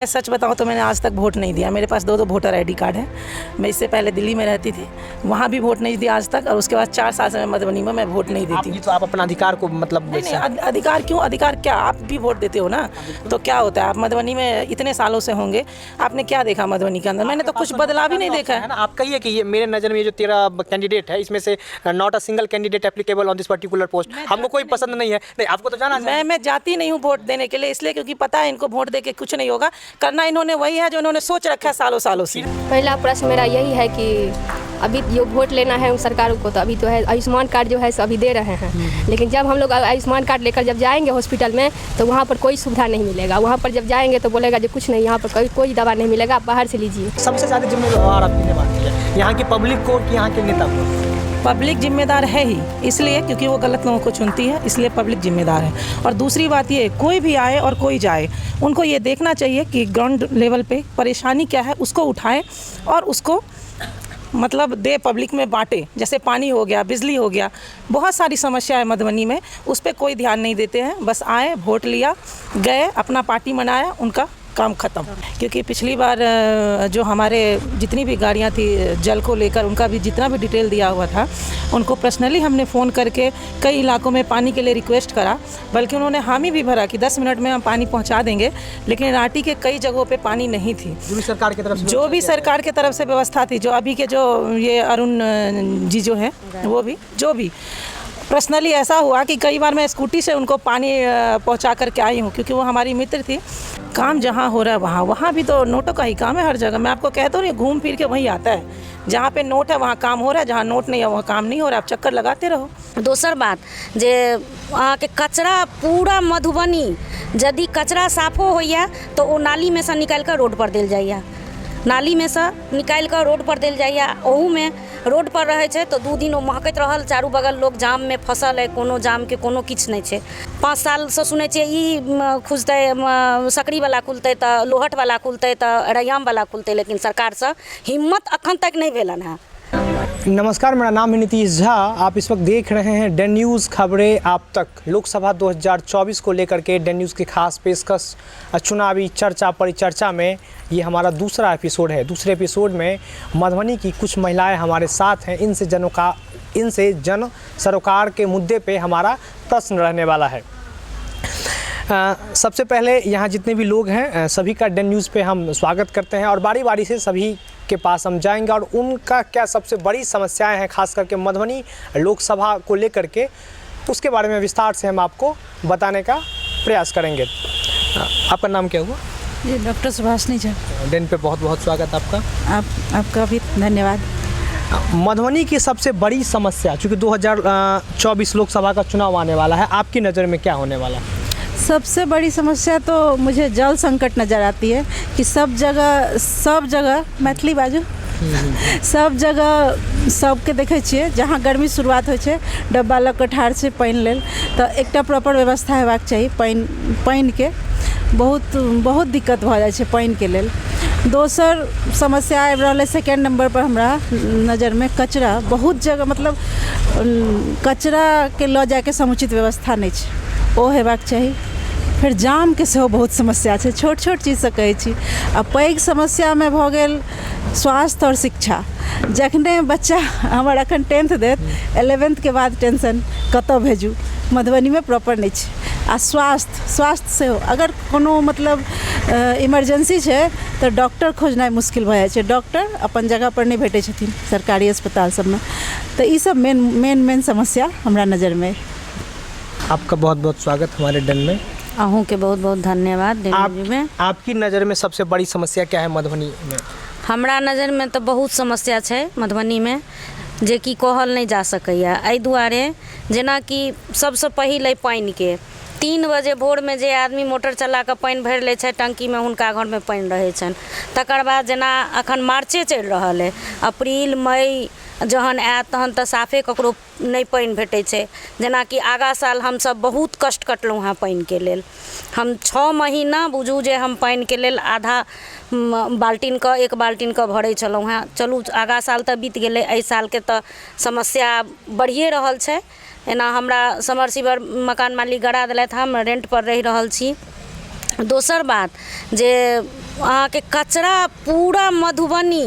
सच बताऊं तो मैंने आज तक वोट नहीं दिया। मेरे पास दो वोटर आईडी कार्ड है। मैं इससे पहले दिल्ली में रहती थी, वहाँ भी वोट नहीं दिया आज तक, और उसके बाद 4 साल से मैं मधुबनी में मैं वोट नहीं देती। तो आप अपना अधिकार को मतलब नहीं, अधिकार क्यों? अधिकार क्या, आप भी वोट देते हो ना, तो क्या होता है? आप मधुबनी में इतने सालों से होंगे, आपने क्या देखा मधुबनी के अंदर? मैंने तो कुछ बदलाव ही नहीं देखा है ना। आप कहिए कि ये मेरे नज़र में ये जो 13 कैंडिडेट है, इसमें से not a single candidate applicable on this particular post, हमको कोई पसंद नहीं है। नहीं, आपको तो जाना मैं जाती नहीं हूँ वोट देने के लिए, इसलिए क्योंकि पता है इनको वोट दे के कुछ नहीं होगा। करना इन्होंने वही है जो इन्होंने सोच रखा है सालों सालों से। पहला प्रश्न मेरा यही है कि अभी जो वोट लेना है उन सरकारों को, तो अभी तो है आयुष्मान कार्ड जो है सो अभी दे रहे हैं, लेकिन जब हम लोग आयुष्मान कार्ड लेकर जब जाएंगे हॉस्पिटल में तो वहाँ पर कोई सुविधा नहीं मिलेगा। वहाँ पर जब जाएंगे तो बोलेगा जो कुछ नहीं, यहाँ पर कोई दवा नहीं मिलेगा, आप बाहर से लीजिए। सबसे ज़्यादा जिम्मेदार आपकी निभाती है यहाँ की पब्लिक को कि यहाँ के नेता को? पब्लिक जिम्मेदार है ही, इसलिए क्योंकि वो गलत लोगों को चुनती है, इसलिए पब्लिक जिम्मेदार है। और दूसरी बात ये, कोई भी आए और कोई जाए, उनको ये देखना चाहिए कि ग्राउंड लेवल पे परेशानी क्या है, उसको उठाए और उसको मतलब दे, पब्लिक में बांटे। जैसे पानी हो गया, बिजली हो गया, बहुत सारी समस्या है मधुबनी में, उस पर कोई ध्यान नहीं देते हैं। बस आए, वोट लिया, गए, अपना पार्टी मनाया, उनका काम खत्म। क्योंकि पिछली बार जो हमारे जितनी भी गाड़ियां थी जल को लेकर, उनका भी जितना भी डिटेल दिया हुआ था, उनको पर्सनली हमने फ़ोन करके कई इलाकों में पानी के लिए रिक्वेस्ट करा, बल्कि उन्होंने हामी भी भरा कि 10 मिनट में हम पानी पहुंचा देंगे, लेकिन राटी के कई जगहों पे पानी नहीं थी। जो भी सरकार की तरफ से व्यवस्था थी, जो अभी के जो ये अरुण जी जो है, वो भी जो भी पर्सनली ऐसा हुआ कि कई बार मैं स्कूटी से उनको पानी पहुंचा करके आई हूं, क्योंकि वो हमारी मित्र थी। काम जहां हो रहा है वहाँ भी तो नोटों का ही काम है हर जगह। मैं आपको कहता हूँ, घूम फिर के वहीं आता है। जहाँ पे नोट है वहाँ काम हो रहा है, जहाँ नोट नहीं है वहाँ काम नहीं हो रहा है। आप चक्कर लगाते रहो। दोसर बात जे अहाँ के कचरा पूरा मधुबनी यदि कचरा साफो होइए तो वो नाली में से निकाल कर रोड पर देल जाइए, नाली में से निकाल कर रोड पर देल जाइए। ओहू में रोड पर रहे छे तो 2 दिन वो महकैत रहल, चारू बगल लोग जाम में फसल है, कोनो जाम के कोनो किछ नहीं छे। 5 साल से सुने छे ई खुजते सकरी वाला खुलते तो लोहट वाला खुलते तो रैयाम वाला खुलते, लेकिन सरकार से हिम्मत अखन तक नहीं भेलन है। नमस्कार, मेरा नाम है नीतीश झा। आप इस वक्त देख रहे हैं डेन न्यूज़ खबरें आप तक। लोकसभा 2024 को लेकर के डेन न्यूज़ की खास पेशकश चुनावी चर्चा परिचर्चा में ये हमारा दूसरा एपिसोड है। दूसरे एपिसोड में मधुबनी की कुछ महिलाएं हमारे साथ हैं। इनसे जन सरोकार के मुद्दे पे हमारा प्रश्न रहने वाला है। सबसे पहले यहाँ जितने भी लोग हैं सभी का डेन न्यूज़ पे हम स्वागत करते हैं, और बारी बारी से सभी के पास हम जाएंगे और उनका क्या सबसे बड़ी समस्याएं हैं, खास करके मधुबनी लोकसभा को लेकर के, उसके बारे में विस्तार से हम आपको बताने का प्रयास करेंगे। आपका नाम क्या हुआ? जी, डॉक्टर सुभाषनी झा। डेन पे बहुत बहुत स्वागत आपका। आपका भी धन्यवाद। मधुबनी की सबसे बड़ी समस्या, चूँकि 2024 लोकसभा का चुनाव आने वाला है, आपकी नज़र में क्या होने वाला है? सबसे बड़ी समस्या तो मुझे जल संकट नज़र आती है कि सब जगह मैथिली बाजू सब जगह सबके देखे छिए, जहाँ गर्मी शुरुआत हो छे डब्बा लग के ठाढ़ से पानि लेल, तो एकटा प्रॉपर व्यवस्था हेबाक चाही। पानि के बहुत दिक्कत भऽ जाइ छै पानि के लेल। दोसर समस्या आबि रहल है सेकेंड नंबर पर हमरा नज़र में कचरा। बहुत जगह मतलब कचरा के लऽ जाके समुचित व्यवस्था नहीं छै, ओ हेबाक चाही। फिर जाम के सेहो बहुत समस्या है, छोट छोट चीज से कहै छी। आ पैघ समस्या में भऽ गेल स्वास्थ्य और शिक्षा। जखने बच्चा हमर अखन 10th देत, 11th के बाद टेंशन कतऽ भेजू, मधुबनी में प्रॉपर नहीं छै। आ स्वास्थ्य सेहो अगर कोनो मतलब इमरजेंसी छै तो डॉक्टर खोजनाइ मुश्किल भऽ जाइ छै। डॉक्टर अपन जगह पर नहीं भेटै छथिन सरकारी अस्पताल सब में। तो ई सब मेन समस्या हमरा नज़र में। आपका बहुत बहुत स्वागत हमारे डेन में। अहूँ के बहुत बहुत धन्यवाद। आपकी नज़र में सबसे बड़ी समस्या क्या है मधुबनी में? हमरा नज़र में तो बहुत समस्या है मधुबनी में, जे कि कहल नहीं जा सकैया। एहि दुआरे जेना कि सबसे पहिले पानि के 3 बजे भोर में जे आदमी मोटर चला के पानि भरि लै छै टंकी में, हुनका घर में पानि रहै छनि। तकर बाद जेना अखन मार्चे चलि रहल है, अप्रैल मई जहन आयत तहन तऽ साफे ककरो नहीं पानि भेटै छै। जेना कि आगा साल हम सब बहुत कष्ट कटलहुँ हैं पानि के लेल। हम 6 महीना बुझू जे हम पानि के लेल आधा बाल्टीन के 1 बाल्टीन के भरै छलहुँ हैं। चलू आगा साल तऽ बीत गेलै, एहि साल के तऽ समस्या बढ़िए रहल छै। एना हमरा समरसीवर मकान मालिक गड़ा देलथि, हम रेंट पर रहि रहल छी। दोसर बात जे अहाँके कचरा पूरा मधुबनी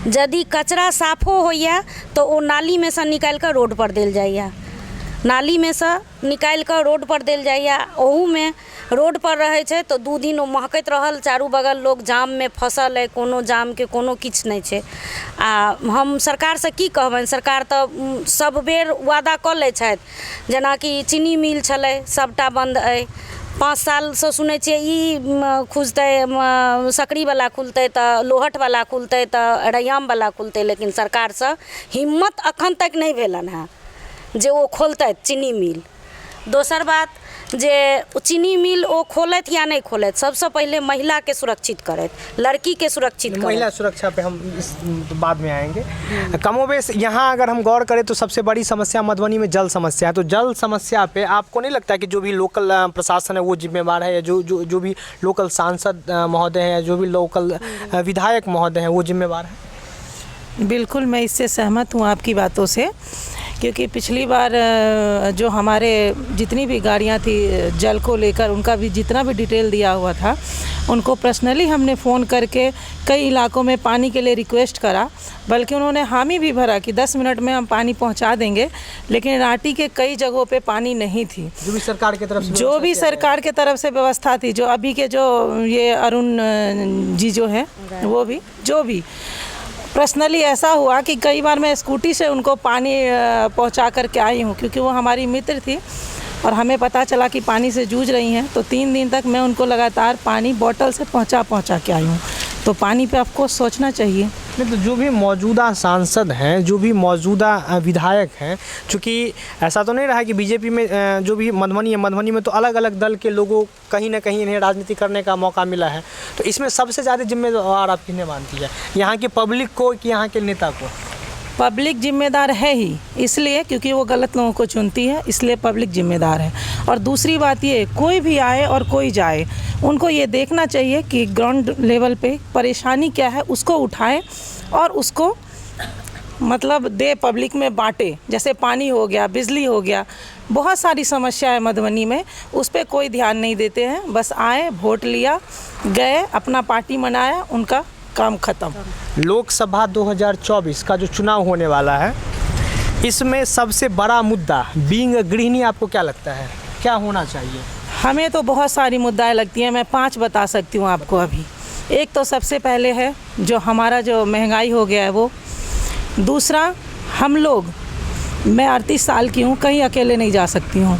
यदि कचरा साफो होइए तो ओ नाली में से निकाल कर रोड पर देल जाइए, नाली में से निकाल कर रोड पर देल जाइए। ओहू में रोड पर रहे छै तो 2 दिन ओ महकैत रहल, चारू बगल लोग जाम में फंसल है, कोनो जाम के कोनो किछु नहीं छै। आ हम सरकार से की कहबनि, सरकार तो सब बेर वादा कऽ लै छथि, जेनाकि चीनी मिल छलै सबटा बंद अइ, 5 साल से सुनै छियै ई खुजतै, सकरीवला खुलतै तऽ लोहटवला खुलतै तऽ रैयामवला खुलतै, लेकिन सरकारसँ हिम्मत अखन तक नहीं भेलनि हैं जे ओ खोलतै चीनी मिल। दोसर बात जे चीनी मिल ओ खोलत या नहीं खोलत, सबसे पहले महिला के सुरक्षित करत, लड़की के सुरक्षित करत। महिला सुरक्षा पे हम इस बाद में आएंगे। कमोबेश यहाँ अगर हम गौर करें तो सबसे बड़ी समस्या मधुबनी में जल समस्या है। तो जल समस्या पे आपको नहीं लगता कि जो भी लोकल प्रशासन है वो जिम्मेवार है, या जो भी लोकल सांसद महोदय हैं, या जो भी लोकल विधायक महोदय हैं वो जिम्मेवार है? बिल्कुल, मैं इससे सहमत हूँ आपकी बातों से, क्योंकि पिछली बार जो हमारे जितनी भी गाड़ियाँ थी जल को लेकर, उनका भी जितना भी डिटेल दिया हुआ था, उनको पर्सनली हमने फ़ोन करके कई इलाकों में पानी के लिए रिक्वेस्ट करा, बल्कि उन्होंने हामी भी भरा कि 10 मिनट में हम पानी पहुंचा देंगे, लेकिन रांटी के कई जगहों पे पानी नहीं थी। जो भी सरकार की तरफ से व्यवस्था थी, जो अभी के जो ये अरुण जी जो है वो भी जो भी पर्सनली ऐसा हुआ कि कई बार मैं स्कूटी से उनको पानी पहुंचा करके आई हूं, क्योंकि वो हमारी मित्र थी और हमें पता चला कि पानी से जूझ रही हैं, तो 3 दिन तक मैं उनको लगातार पानी बोतल से पहुंचा के आई हूं। तो पानी पे आपको सोचना चाहिए। नहीं तो जो भी मौजूदा सांसद हैं, जो भी मौजूदा विधायक हैं, चूँकि ऐसा तो नहीं रहा कि बीजेपी में जो भी मधुबनी में तो अलग अलग दल के लोगों कहीं ना कहीं इन्हें राजनीति करने का मौका मिला है, तो इसमें सबसे ज़्यादा जिम्मेदार आप किन्हें मानती है, यहाँ की पब्लिक को कि यहाँ के नेता को? पब्लिक जिम्मेदार है ही, इसलिए क्योंकि वो गलत लोगों को चुनती है, इसलिए पब्लिक जिम्मेदार है। और दूसरी बात ये, कोई भी आए और कोई जाए, उनको ये देखना चाहिए कि ग्राउंड लेवल पे परेशानी क्या है, उसको उठाए और उसको मतलब दे, पब्लिक में बांटे। जैसे पानी हो गया, बिजली हो गया, बहुत सारी समस्या है मधुबनी में, उस पर कोई ध्यान नहीं देते हैं। बस आए, वोट लिया, गए, अपना पार्टी मनाया, उनका काम खत्म। लोकसभा 2024 का जो चुनाव होने वाला है, इसमें सबसे बड़ा मुद्दा बीइंग गृहिणी आपको क्या लगता है, क्या होना चाहिए? हमें तो बहुत सारी मुद्दाएं लगती हैं, मैं 5 बता सकती हूँ आपको अभी। एक तो सबसे पहले है जो हमारा जो महंगाई हो गया है वो। दूसरा, हम लोग, मैं 38 साल की हूँ, कहीं अकेले नहीं जा सकती हूँ,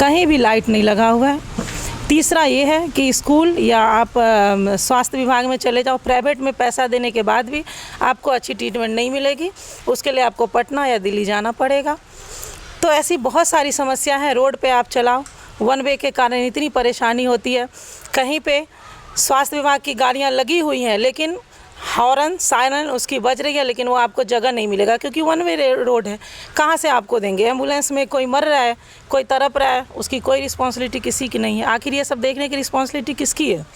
कहीं भी लाइट नहीं लगा हुआ है। तीसरा ये है कि स्कूल या आप स्वास्थ्य विभाग में चले जाओ, प्राइवेट में पैसा देने के बाद भी आपको अच्छी ट्रीटमेंट नहीं मिलेगी, उसके लिए आपको पटना या दिल्ली जाना पड़ेगा। तो ऐसी बहुत सारी समस्या है। रोड पे आप चलाओ, 1 वे के कारण इतनी परेशानी होती है। कहीं पे स्वास्थ्य विभाग की गाड़ियाँ लगी हुई हैं, लेकिन हॉर्न सायरन उसकी बज रही है, लेकिन वो आपको जगह नहीं मिलेगा, क्योंकि 1 वे रोड है। कहाँ से आपको देंगे? एम्बुलेंस में कोई मर रहा है, कोई तड़प रहा है, उसकी कोई रिस्पॉन्सिबिलिटी किसी की नहीं है। आखिर ये सब देखने की रिस्पॉन्सिबिलिटी किसकी है?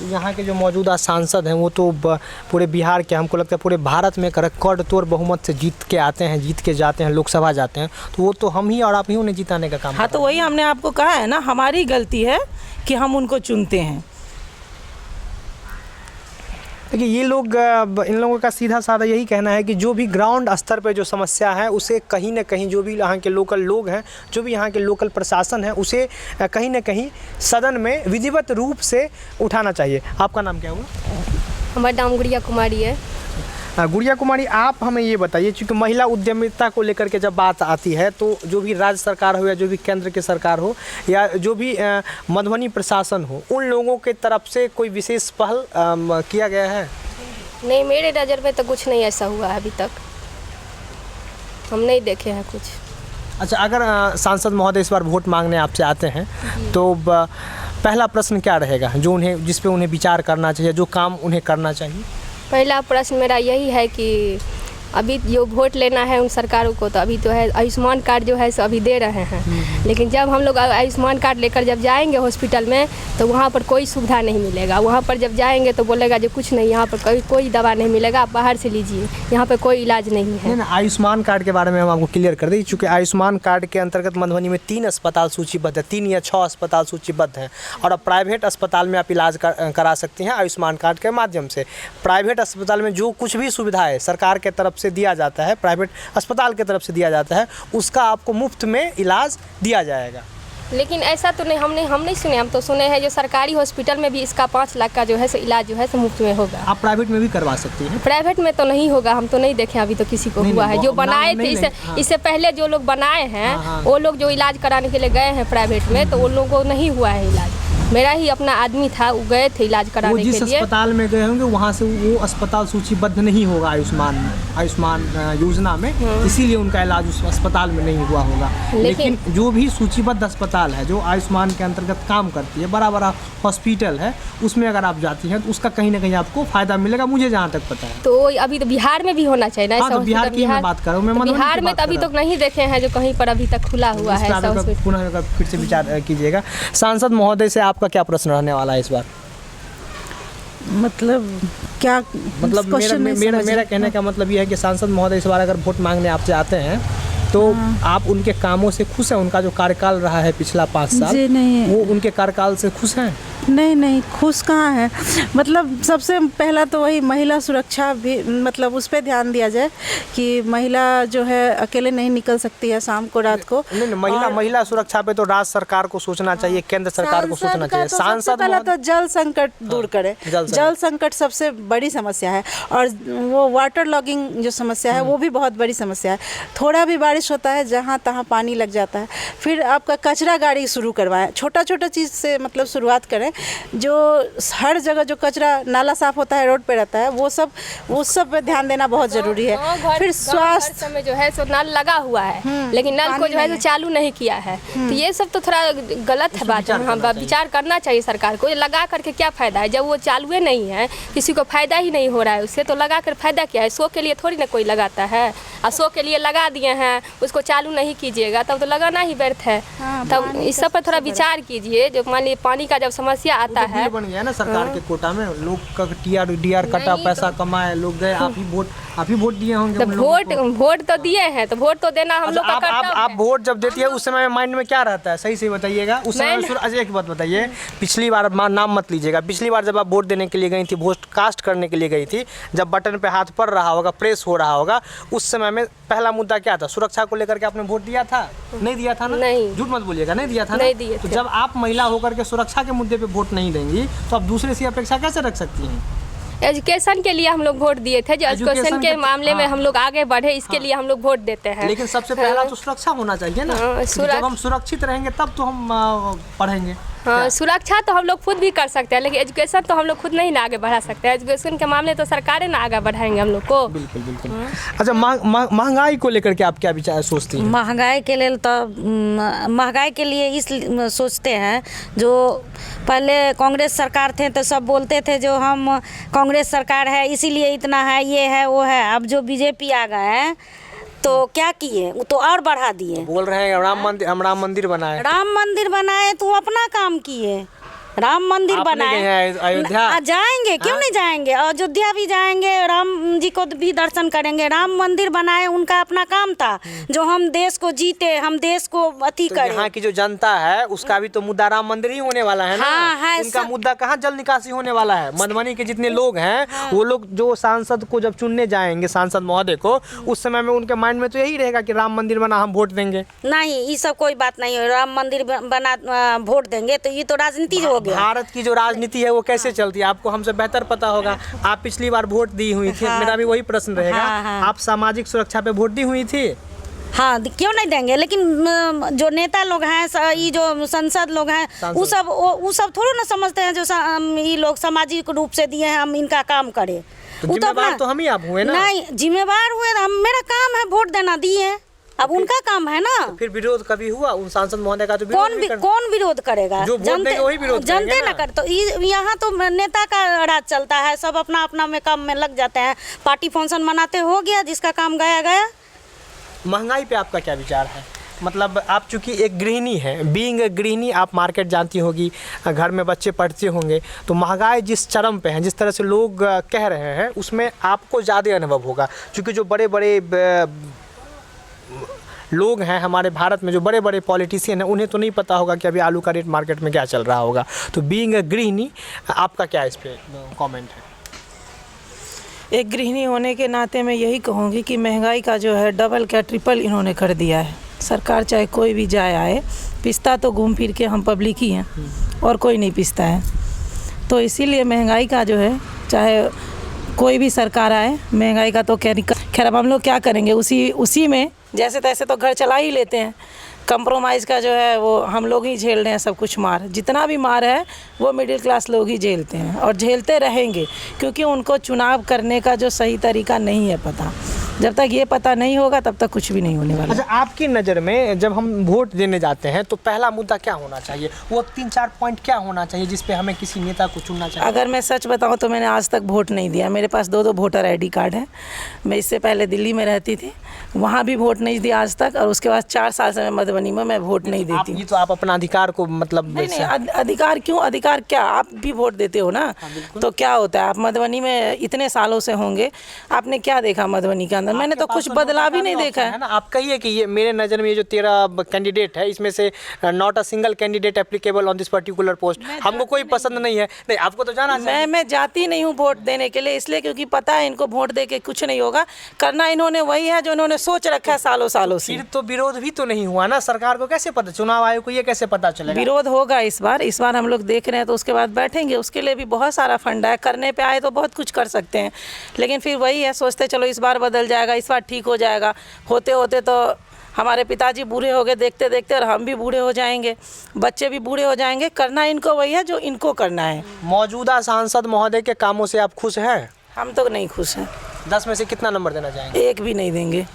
यहाँ के जो मौजूदा सांसद हैं वो तो पूरे बिहार के, हमको लगता है पूरे भारत में रिकॉर्ड तोड़ बहुमत से जीत के आते हैं, जीत के जाते हैं, लोकसभा जाते हैं, तो वो तो हम ही और आप ही उन्हें जिताने का काम। हाँ, तो वही हमने आपको कहा है ना, हमारी गलती है कि हम उनको चुनते हैं। देखिए, ये लोग, इन लोगों का सीधा साधा यही कहना है कि जो भी ग्राउंड स्तर पे जो समस्या है उसे कहीं ना कहीं, जो भी यहाँ के लोकल लोग हैं, जो भी यहाँ के लोकल प्रशासन है, उसे कहीं ना कहीं सदन में विधिवत रूप से उठाना चाहिए। आपका नाम क्या हुआ? हमारा नाम गुड़िया कुमारी है। गुड़िया कुमारी, आप हमें ये बताइए, क्योंकि महिला उद्यमिता को लेकर के जब बात आती है तो जो भी राज्य सरकार हो या जो भी केंद्र की सरकार हो या जो भी मधुबनी प्रशासन हो, उन लोगों के तरफ से कोई विशेष पहल किया गया है? नहीं, मेरे नज़र में तो कुछ नहीं ऐसा हुआ है अभी तक, हम नहीं देखे हैं कुछ। अच्छा, अगर सांसद महोदय इस बार वोट मांगने आपसे आते हैं तो पहला प्रश्न क्या रहेगा जो उन्हें, जिस पे उन्हें विचार करना चाहिए, जो काम उन्हें करना चाहिए? पहला प्रश्न मेरा यही है कि अभी जो वोट लेना है उन सरकारों को तो अभी तो है आयुष्मान कार्ड जो है सो अभी दे रहे हैं, लेकिन जब हम लोग आयुष्मान कार्ड लेकर जब जाएंगे हॉस्पिटल में तो वहाँ पर कोई सुविधा नहीं मिलेगा। वहाँ पर जब जाएंगे तो बोलेगा जो कुछ नहीं, यहाँ पर कोई दवा नहीं मिलेगा, आप बाहर से लीजिए, यहाँ पर कोई इलाज नहीं है। नहीं, आयुष्मान कार्ड के बारे में हम आपको क्लियर कर दें, चूँकि आयुष्मान कार्ड के अंतर्गत मधुबनी में 3 अस्पताल सूचीबद्ध है, 3 या 6 अस्पताल सूचीबद्ध हैं और अब प्राइवेट अस्पताल में आप इलाज करा सकती हैं आयुष्मान कार्ड के माध्यम से। प्राइवेट अस्पताल में जो कुछ भी सुविधा है सरकार के तरफ से दिया जाता है, प्राइवेट अस्पताल की तरफ से दिया जाता है, उसका आपको मुफ्त में इलाज दिया जाएगा। लेकिन ऐसा तो नहीं, हम नहीं सुने, हम तो सुने हैं जो सरकारी हॉस्पिटल में भी इसका 5 लाख का जो है सो इलाज जो है सो मुफ्त में होगा। आप प्राइवेट में भी करवा सकती हैं। प्राइवेट में तो नहीं होगा, हम तो नहीं देखे अभी तो किसी को हुआ है। जो बनाए थे इससे पहले जो लोग बनाए हैं वो लोग जो इलाज कराने के लिए गए हैं प्राइवेट में तो उन लोगों को नहीं हुआ है इलाज। मेरा ही अपना आदमी था, वो गए थे इलाज कराने के लिए। जिस अस्पताल में गए होंगे वहाँ से वो अस्पताल सूचीबद्ध नहीं होगा आयुष्मान योजना में, इसीलिए उनका इलाज उस अस्पताल में नहीं हुआ होगा। लेकिन जो भी सूचीबद्ध अस्पताल है जो आयुष्मान के अंतर्गत काम करती है, बड़ा बड़ा हॉस्पिटल है, उसमें अगर आप जाती हैं तो उसका कहीं ना कहीं आपको फायदा मिलेगा, मुझे जहाँ तक पता है। तो अभी तो बिहार में भी होना चाहिए ना ऐसा। तो बिहार की मैं बात कर रहा हूँ, बिहार में तो अभी तक नहीं देखे हैं जो कहीं पर अभी तक खुला हुआ है। पुनः फिर से विचार कीजिएगा। सांसद महोदय से आपका क्या प्रश्न रहने वाला है इस बार? मतलब क्या, मतलब मेरा कहने का मतलब ये है कि सांसद महोदय इस बार अगर वोट मांगने आपसे आते हैं तो आप उनके कामों से खुश हैं? उनका जो कार्यकाल रहा है पिछला 5 साल, जी नहीं, वो उनके कार्यकाल से खुश हैं? नहीं, खुश कहाँ है। मतलब सबसे पहला तो वही महिला सुरक्षा भी, मतलब उस पर ध्यान दिया जाए कि महिला जो है अकेले नहीं निकल सकती है शाम को रात को। नहीं, महिला सुरक्षा पे तो राज्य सरकार को सोचना चाहिए, केंद्र सरकार को सोचना चाहिए। सांसद पहला तो जल संकट दूर करे, जल संकट सबसे बड़ी समस्या है और वो वाटर लॉगिंग जो समस्या है वो भी बहुत बड़ी समस्या है। थोड़ा भी बारिश होता है जहाँ तहाँ पानी लग जाता है। फिर आपका कचरा गाड़ी शुरू करवाएं, छोटा चीज़ से मतलब शुरुआत करें। जो हर जगह जो कचरा नाला साफ होता है रोड पे रहता है वो सब पे ध्यान देना बहुत जरूरी है। फिर स्वास्थ्य में जो है सो नल लगा हुआ है लेकिन नल को जो है चालू नहीं किया है, तो ये सब तो थोड़ा गलत है बात। विचार करना चाहिए सरकार को। लगा करके क्या फायदा है जब वो चालू नहीं है, किसी को फायदा ही नहीं हो रहा है उससे, तो लगा कर फायदा क्या है? शो के लिए थोड़ी ना कोई लगाता है, और शो के लिए लगा दिए हैं, उसको चालू नहीं कीजिएगा तब तो लगाना ही व्यर्थ है। तब इस सब पर थोड़ा विचार कीजिए। जो मान लीजिए पानी का जब समस्या आता है, बन गया ना सरकार के कोटा में, लोग का टीआर कटा, पैसा कमाए, लोग गए, आप ही वोट दिए होंगे। वोट तो दिए हैं तो वोट तो देना हम लोग का कर्तव्य है। आप वोट जब देती है उस समय माइंड में क्या रहता है, सही से बताइएगा उस समय। एक बात बताइए, पिछली बार नाम मत लीजिएगा, पिछली बार जब आप वोट देने के लिए गई थी, वोट कास्ट करने के लिए गई थी, जब बटन पे हाथ पड़ रहा होगा, प्रेस हो रहा होगा, उस समय में पहला मुद्दा क्या था? सुरक्षा को लेकर के आपने वोट दिया था? नहीं दिया था ना? नहीं, झूठ मत बोलिएगा, नहीं दिया था नहीं दिए। तो जब आप महिला होकर के सुरक्षा के मुद्दे पे वोट नहीं देंगी तो आप दूसरे से अपेक्षा कैसे रख सकती हैं? एजुकेशन के लिए हम लोग वोट दिए थे, जो एजुकेशन के मामले में हम लोग आगे बढ़े, इसके लिए हम लोग वोट देते हैं। लेकिन सबसे पहला तो सुरक्षा होना चाहिए ना। जब हम सुरक्षित रहेंगे तब तो हम पढ़ेंगे। हाँ, सुरक्षा तो हम लोग खुद भी कर सकते हैं, लेकिन एजुकेशन तो हम लोग खुद नहीं ना आगे बढ़ा सकते हैं। एजुकेशन के मामले तो सरकारें ना आगे बढ़ाएंगे हम लोग को। बिल्कुल। अच्छा, महंगाई को लेकर के आप क्या विचार सोचती हैं? महंगाई के लिए तो महंगाई के लिए इस सोचते हैं, जो पहले कांग्रेस सरकार थे तो सब बोलते थे जो हम कांग्रेस सरकार है इसीलिए इतना है, ये है वो है। अब जो बीजेपी आ गए हैं तो क्या किए, वो तो और बढ़ा दिए। बोल रहे हैं राम मंदिर बनाए, राम मंदिर बनाए तो अपना काम किए। राम मंदिर बनाए, अयोध्या जाएंगे, क्यों नहीं जाएंगे? अयोध्या भी जाएंगे, राम जी को भी दर्शन करेंगे। राम मंदिर बनाए, उनका अपना काम था जो हम देश को जीते, हम देश को अति तो करें। यहाँ की जो जनता है उसका भी तो मुद्दा राम मंदिर ही होने वाला है ना। हाँ, उनका मुद्दा कहाँ जल निकासी होने वाला है? मधुबनी के जितने लोग हैं वो लोग जो सांसद को जब चुनने जाएंगे, सांसद महोदय को, उस समय में उनके माइंड में तो यही रहेगा कि राम मंदिर बना, हम वोट देंगे। नहीं, ये सब कोई बात नहीं है। राम मंदिर बना वोट देंगे तो ये तो राजनीति हो। भारत की जो राजनीति है वो कैसे चलती है आपको हमसे बेहतर पता होगा। आप पिछली बार वोट दी हुई थी, मेरा भी वही प्रश्न रहेगा। आप सामाजिक सुरक्षा पे वोट दी हुई थी? हाँ, क्यों नहीं देंगे? लेकिन जो नेता लोग हैं, ये जो संसद लोग हैं, वो सब थोड़ा ना समझते हैं जो ये लोग सामाजिक रूप से दिए हैं, हम इनका काम करें। तो जिम्मेदार तो हम ही आप हुए ना। नहीं, जिम्मेदार हुए, मेरा काम है वोट देना, दिए। अब उनका काम है ना। फिर विरोध कभी हुआ उन सांसद महोदय का? तो कौन विरोध करेगा? जो वोट देंगे वही विरोध जनते करेंगे ना कर। तो यहाँ तो नेता का राज चलता है, सब अपना अपना में काम में लग जाते हैं, पार्टी फंक्शन मनाते, हो गया, जिसका काम गया गया। महंगाई पे आपका क्या विचार है? मतलब आप चूंकि एक गृहिणी हैं, बीइंग ए गृहिणी आप मार्केट जानती होगी, घर में बच्चे पढ़ते होंगे, तो महंगाई जिस चरम पे है, जिस तरह से लोग कह रहे हैं, उसमें आपको ज़्यादा अनुभव होगा, क्योंकि जो बड़े बड़े लोग हैं हमारे भारत में, जो बड़े बड़े पॉलिटिशियन हैं, उन्हें तो नहीं पता होगा कि अभी आलू का रेट मार्केट में क्या चल रहा होगा। तो बीइंग ए गृहिणी आपका क्या इस पर कॉमेंट है? एक गृहिणी होने के नाते मैं यही कहूँगी कि महंगाई का जो है डबल क्या ट्रिपल इन्होंने कर दिया है। सरकार चाहे कोई भी जाए आए, पिसता तो घूम फिर के हम पब्लिक ही हैं और कोई नहीं पिसता है। तो इसीलिए महंगाई का जो है, चाहे कोई भी सरकार आए, महंगाई का तो खैर अब हम लोग क्या करेंगे, उसी में जैसे तैसे तो घर चला ही लेते हैं। कंप्रोमाइज़ का जो है वो हम लोग ही झेल रहे हैं सब कुछ। मार जितना भी मार है वो मिडिल क्लास लोग ही झेलते हैं और झेलते रहेंगे, क्योंकि उनको चुनाव करने का जो सही तरीका नहीं है पता। जब तक ये पता नहीं होगा तब तक कुछ भी नहीं होने वाला। अच्छा, आपकी नज़र में जब हम वोट देने जाते हैं तो पहला मुद्दा क्या होना चाहिए? वो 3-4 पॉइंट क्या होना चाहिए जिस पे हमें किसी नेता को चुनना चाहिए? अगर मैं सच बताऊं तो मैंने आज तक वोट नहीं दिया। मेरे पास 2 वोटर ID कार्ड है। मैं इससे पहले दिल्ली में रहती थी, वहाँ भी वोट नहीं दिया आज तक, और उसके बाद 4 साल से मैं मधुबनी में मैं वोट नहीं देती हूँ। ये तो आप अपना अधिकार को मतलब नहीं, अधिकार क्यों? अधिकार क्या, आप भी वोट देते हो ना। तो क्या होता है, आप मधुबनी में इतने सालों से होंगे, आपने क्या देखा मधुबनी के अंदर? मैंने तो कुछ बदलाव भी नहीं देखा है ना। आप कहिए कि ये मेरे नज़र में ये जो 13 कैंडिडेट है, इसमें से not a single candidate applicable on this particular post, हमको कोई पसंद नहीं है। नहीं, आपको तो जाना चाहिए। मैं जाती नहीं हूँ वोट देने के लिए, इसलिए क्योंकि पता है इनको वोट दे के कुछ नहीं होगा। करना इन्होंने वही है जो इन्होंने सोच रखा है सालों सालों से। फिर तो विरोध भी तो नहीं हुआ ना। सरकार को कैसे पता, चुनाव आयोग को ये कैसे पता चलेगा? विरोध होगा इस बार हम लोग देख रहे हैं, तो उसके बाद बैठेंगे। उसके लिए भी बहुत सारा फंड है, करने पे आए तो बहुत कुछ कर सकते हैं, लेकिन फिर वही है, सोचते चलो इस बार बदल जाएगा, इस बार ठीक हो जाएगा। होते होते तो हमारे पिताजी बूढ़े हो गए देखते देखते, और हम भी बूढ़े हो जाएंगे, बच्चे भी बूढ़े हो जाएंगे। करना इनको वही है जो इनको करना है। मौजूदा सांसद महोदय के कामों से आप खुश हैं? हम तो नहीं खुश हैं। 10 में से कितना नंबर देना चाहेंगे? 1 भी नहीं देंगे,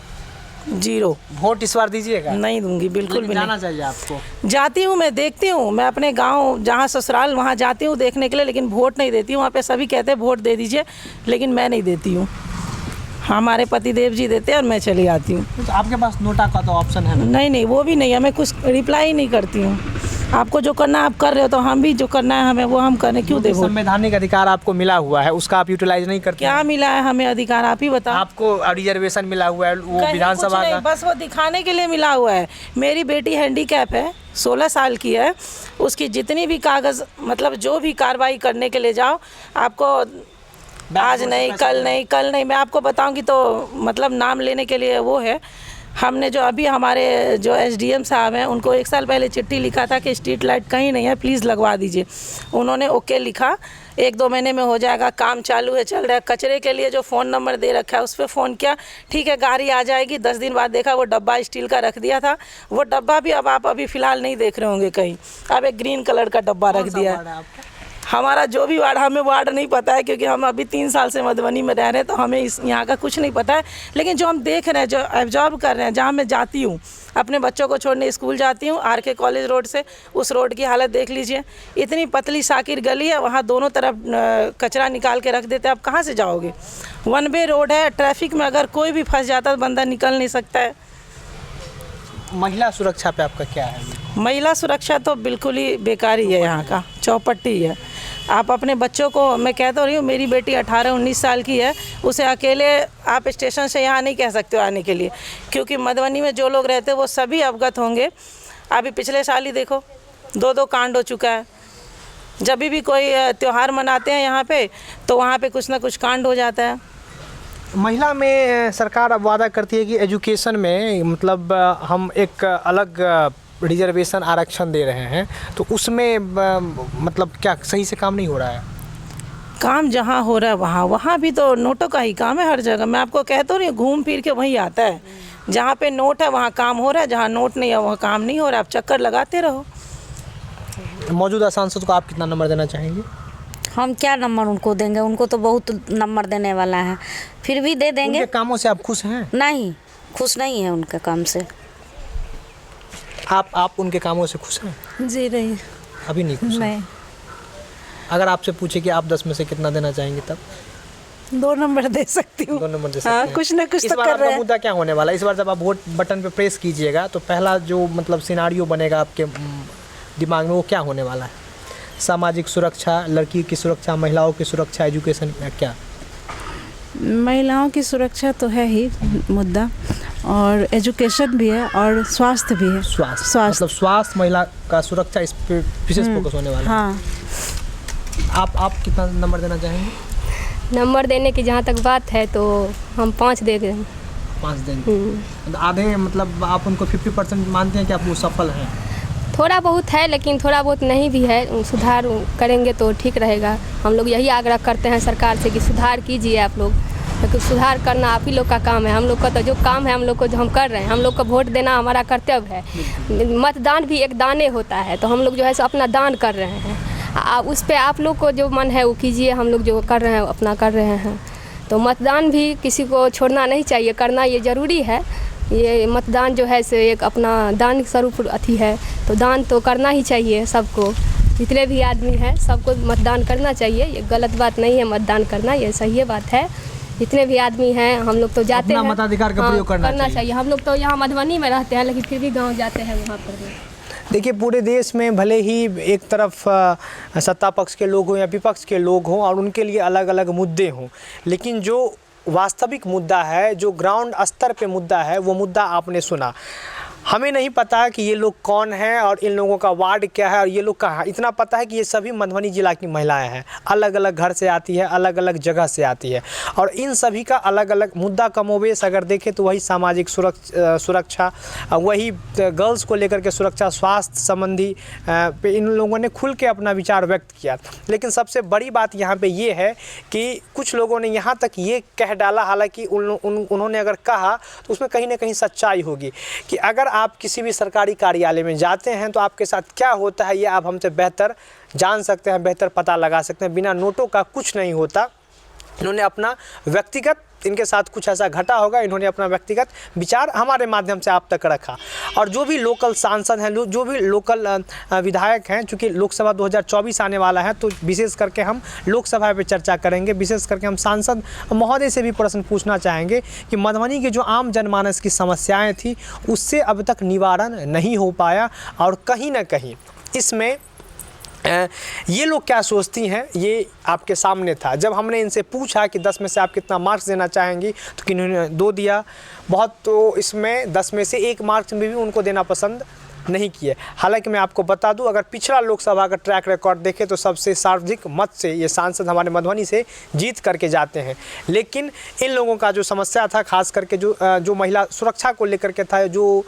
0 वोट इस बार दीजिएगा? नहीं दूंगी, बिल्कुल भी जाना नहीं। चाहिए आपको। जाती हूँ, मैं देखती हूँ, मैं अपने गांव जहाँ ससुराल वहाँ जाती हूँ देखने के लिए, लेकिन वोट नहीं देती हूँ। वहाँ पे सभी कहते हैं वोट दे दीजिए, लेकिन मैं नहीं देती हूँ। हमारे पतिदेव जी देते हैं और मैं चली आती हूँ। तो आपके पास नोटा का तो ऑप्शन है ना? नहीं, वो भी नहीं है। मैं कुछ रिप्लाई नहीं करती हूँ। आपको जो करना है आप कर रहे हो, तो हम भी जो करना है हमें वो हम करें। क्यों दे? संवैधानिक अधिकार आपको मिला हुआ है, उसका आप यूटिलाइज नहीं करते? क्या मिला है हमें अधिकार, आप ही बताओ। आपको रिजर्वेशन मिला हुआ है, वो कहीं विधानसभा कुछ नहीं, का? बस वो दिखाने के लिए मिला हुआ है। मेरी बेटी हैंडीकैप है, 16 साल की है। उसकी जितनी भी कागज़, मतलब जो भी कार्रवाई करने के लिए जाओ, आपको आज नहीं, कल नहीं, मैं आपको बताऊंगी तो मतलब नाम लेने के लिए वो है। हमने जो अभी हमारे जो SDM साहब हैं, उनको 1 साल पहले चिट्ठी लिखा था कि स्ट्रीट लाइट कहीं नहीं है, प्लीज़ लगवा दीजिए। उन्होंने ओके लिखा, 1-2 महीने में हो जाएगा, काम चालू है, चल रहा है। कचरे के लिए जो फ़ोन नंबर दे रखा है उस पर फ़ोन किया, ठीक है गाड़ी आ जाएगी। 10 दिन बाद देखा वो डब्बा स्टील का रख दिया था। वो डब्बा भी अब आप अभी फ़िलहाल नहीं देख रहे होंगे कहीं, अब एक ग्रीन कलर का डब्बा रख दिया है। हमारा जो भी वार्ड, हमें वार्ड नहीं पता है, क्योंकि हम अभी 3 साल से मधुबनी में रह रहे हैं, तो हमें इस यहाँ का कुछ नहीं पता है। लेकिन जो हम देख रहे हैं, जो ऑब्जर्व कर रहे हैं, जहाँ मैं जाती हूँ अपने बच्चों को छोड़ने स्कूल जाती हूँ, RK कॉलेज रोड से, उस रोड की हालत देख लीजिए। इतनी पतली साकिर गली है, वहाँ दोनों तरफ कचरा निकाल के रख देते हैं। आप कहाँ से जाओगे? 1 वे रोड है, ट्रैफिक में अगर कोई भी फंस जाता है तो बंदा निकल नहीं सकता है। महिला सुरक्षा पे आपका क्या है? महिला सुरक्षा तो बिल्कुल ही बेकार ही है, यहाँ का चौपट्टी है। आप अपने बच्चों को, मैं कह तो रही हूँ, मेरी बेटी 18-19 साल की है, उसे अकेले आप स्टेशन से यहाँ नहीं कह सकते हो आने के लिए, क्योंकि मधुबनी में जो लोग रहते हैं वो सभी अवगत होंगे। अभी पिछले साल ही देखो 2 कांड हो चुका है। जब भी कोई त्यौहार मनाते हैं यहाँ पे, तो वहाँ पे कुछ ना कुछ कांड हो जाता है। महिला में सरकार अब वादा करती है कि एजुकेशन में मतलब हम एक अलग रिजर्वेशन आरक्षण दे रहे हैं, तो उसमें मतलब क्या सही से काम नहीं हो रहा है? काम जहाँ हो रहा है वहाँ भी तो नोटों का ही काम है हर जगह। मैं आपको कह तो रही हूँ, घूम फिर के वहीं आता है। जहाँ पे नोट है वहाँ काम हो रहा है, जहाँ नोट नहीं है वहाँ काम नहीं हो रहा है। आप चक्कर लगाते रहो। मौजूदा सांसद को आप कितना नंबर देना चाहेंगे? हम क्या नंबर उनको देंगे, उनको तो बहुत नंबर देने वाला है, फिर भी दे देंगे। उनके कामों से आप खुश हैं? नहीं, खुश नहीं है उनके काम से। आप उनके कामों से खुश हैं? जी नहीं, अभी नहीं खुश हैं? नहीं। अगर आपसे पूछे कि आप 10 में से कितना देना चाहेंगे तब? 2 नंबर दे सकती हूँ। 2 नंबर दे सकते हाँ, हैं। कुछ ना कुछ इस तो बार कर आपका रहे हैं। मुद्दा क्या होने वाला है? इस बार जब आप वोट बटन पे प्रेस कीजिएगा तो पहला जो मतलब सिनारियो बनेगा आपके दिमाग में वो क्या होने वाला है? सामाजिक सुरक्षा, लड़की की सुरक्षा, महिलाओं की सुरक्षा, एजुकेशन, क्या? महिलाओं की सुरक्षा तो है ही मुद्दा, और एजुकेशन भी है और स्वास्थ्य भी है। स्वास्थ्य, मतलब स्वास्थ्य, महिला का सुरक्षा, इस पे विशेष फोकस होने वाला है। हाँ। आप कितना नंबर देना चाहेंगे? नंबर देने की जहाँ तक बात है तो हम 5 दे दें। 5 देंगे? तो आधे, मतलब आप उनको 50% मानते हैं कि आप वो सफल हैं? थोड़ा बहुत है, लेकिन थोड़ा बहुत नहीं भी है। सुधार करेंगे तो ठीक रहेगा। हम लोग यही आग्रह करते हैं सरकार से कि सुधार कीजिए आप लोग, क्योंकि सुधार करना आप ही लोग का काम है। हम लोग का तो जो काम है हम लोग को जो हम कर रहे हैं, हम लोग को वोट देना हमारा कर्तव्य है। मतदान भी एक दाने होता है, तो हम लोग जो है सो अपना दान कर रहे हैं। उस पर आप लोग को जो मन है वो कीजिए, हम लोग जो कर रहे हैं अपना कर रहे हैं। तो मतदान भी किसी को छोड़ना नहीं चाहिए, करना ये ज़रूरी है। ये मतदान जो है से एक अपना दान स्वरूप अथी है, तो दान तो करना ही चाहिए सबको। जितने भी आदमी हैं सबको मतदान करना चाहिए। ये गलत बात नहीं है, मतदान करना ये सही बात है। जितने भी आदमी हैं हम लोग तो जाते हैं, मताधिकार का प्रयोग करना चाहिए। हम लोग तो यहाँ मधुबनी में रहते हैं, लेकिन फिर भी गाँव जाते हैं वहाँ पर भी। देखिए, पूरे देश में भले ही एक तरफ सत्ता पक्ष के लोग हों या विपक्ष के लोग हों और उनके लिए अलग अलग मुद्दे हों, लेकिन जो वास्तविक मुद्दा है, जो ग्राउंड स्तर पे मुद्दा है, वो मुद्दा आपने सुना। हमें नहीं पता कि ये लोग कौन हैं और इन लोगों का वार्ड क्या है और ये लोग कहाँ। इतना पता है कि ये सभी मधुबनी ज़िला की महिलाएं हैं, अलग अलग घर से आती है, अलग अलग जगह से आती है, और इन सभी का अलग अलग मुद्दा कमोबेश अगर देखें तो वही सामाजिक सुरक्षा, वही गर्ल्स को लेकर के सुरक्षा, स्वास्थ्य संबंधी पे इन लोगों ने खुल के अपना विचार व्यक्त किया। लेकिन सबसे बड़ी बात यहाँ पर ये है कि कुछ लोगों ने यहाँ तक ये कह डाला, हालाँकि उन्होंने अगर कहा तो उसमें कहीं ना कहीं सच्चाई होगी, कि अगर आप किसी भी सरकारी कार्यालय में जाते हैं तो आपके साथ क्या होता है ये आप हमसे बेहतर जान सकते हैं, बेहतर पता लगा सकते हैं। बिना नोटों का कुछ नहीं होता। इन्होंने अपना व्यक्तिगत, इनके साथ कुछ ऐसा घटा होगा, इन्होंने अपना व्यक्तिगत विचार हमारे माध्यम से आप तक रखा। और जो भी लोकल सांसद हैं, जो भी लोकल विधायक हैं, चूँकि लोकसभा 2024 आने वाला है तो विशेष करके हम लोकसभा पे चर्चा करेंगे। विशेष करके हम सांसद महोदय से भी प्रश्न पूछना चाहेंगे कि मधुबनी के जो आम जनमानस की समस्याएँ थी उससे अब तक निवारण नहीं हो पाया, और कहीं ना कहीं इसमें ये लोग क्या सोचती हैं ये आपके सामने था। जब हमने इनसे पूछा कि 10 में से आप कितना मार्क्स देना चाहेंगी तो किन्होंने 2 दिया। बहुत तो इसमें 10 में से 1 मार्क्स में भी उनको देना पसंद नहीं किए। हालांकि मैं आपको बता दूं, अगर पिछला लोकसभा का ट्रैक रिकॉर्ड देखें तो सबसे सर्वाधिक मत से ये सांसद हमारे मधुबनी से जीत करके जाते हैं। लेकिन इन लोगों का जो समस्या था, खास करके जो महिला सुरक्षा को लेकर के था, जो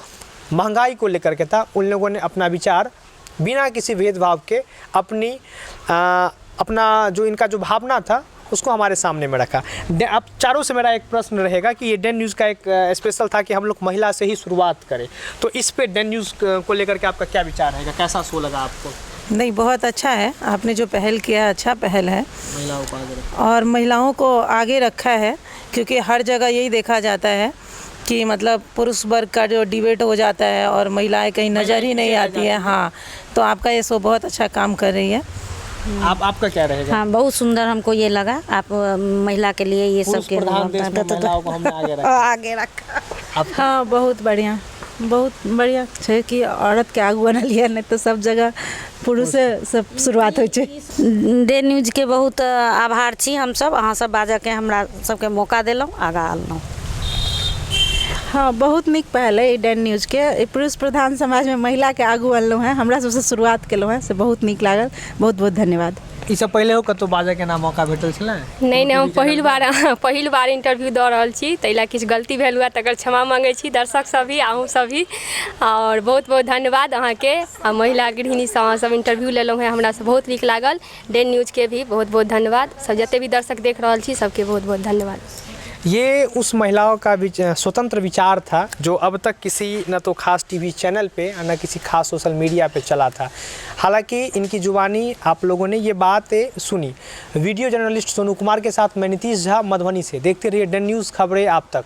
महंगाई को लेकर के था, उन लोगों ने अपना विचार बिना किसी भेदभाव के अपना जो इनका जो भावना था उसको हमारे सामने में रखा। अब चारों से मेरा एक प्रश्न रहेगा कि ये डेन न्यूज़ का एक स्पेशल था कि हम लोग महिला से ही शुरुआत करें, तो इस पे डेन न्यूज़ को लेकर के आपका क्या विचार रहेगा? कैसा शो लगा आपको? नहीं, बहुत अच्छा है। आपने जो पहल किया, अच्छा पहल है, महिलाओं को आगे रखा और महिलाओं को आगे रखा है, क्योंकि हर जगह यही देखा जाता है कि मतलब पुरुष वर्ग का जो डिबेट हो जाता है और महिलाएं कहीं नज़र ही नहीं आती है। हाँ, तो आपका ये शो बहुत अच्छा काम कर रही है। आपका क्या रहेगा? हाँ, बहुत सुंदर हमको ये लगा। आप महिला के लिए ये सब के महिलाओं को हमने आगे रखा। हाँ, बहुत बढ़िया है कि औरत के आगू बना लिया, नहीं तो सब जगह पुरुष से सब शुरुआत हो। डे न्यूज के बहुत आभार छी हम सब, अहाँ सब बाजऽ के हमरा सबके मौका देलहुँ, आगाँ आलहुँ। हाँ, बहुत निक पहल है डेन न्यूज़ के। पुरुष प्रधान समाज में महिला के आगू अनलहुँ हैं, हमरा सबसे शुरुआत केलहुँ हैं, से बहुत निक लागल। बहुत बहुत धन्यवाद। इससे पहले हो कतौ बाजऽ के नाम मौका भेटल छलै? नहीं, हम पहिल बार इंटरव्यू दऽ रहल छी, ताहि लए किछु गलती भेल हुए तकर क्षमा मांगै छी दर्शक सभी, अहूँ सभी, और बहुत बहुत धन्यवाद अहाँके। आ महिला गृहिणी से अहाँ सब इंटरव्यू लेलहुँ हैं, हमरा से बहुत नीक लागल। डेन न्यूज़ के भी बहुत बहुत धन्यवाद। सब जते भी दर्शक देख रहल छी सबके बहुत बहुत धन्यवाद। ये उस महिलाओं का स्वतंत्र विचार था जो अब तक किसी न तो खास टीवी चैनल पे न किसी खास सोशल मीडिया पे चला था। हालांकि इनकी जुबानी आप लोगों ने ये बात सुनी। वीडियो जर्नलिस्ट सोनू कुमार के साथ मैं नीतीश झा, मधुबनी से। देखते रहिए डेन न्यूज़, खबरें आप तक।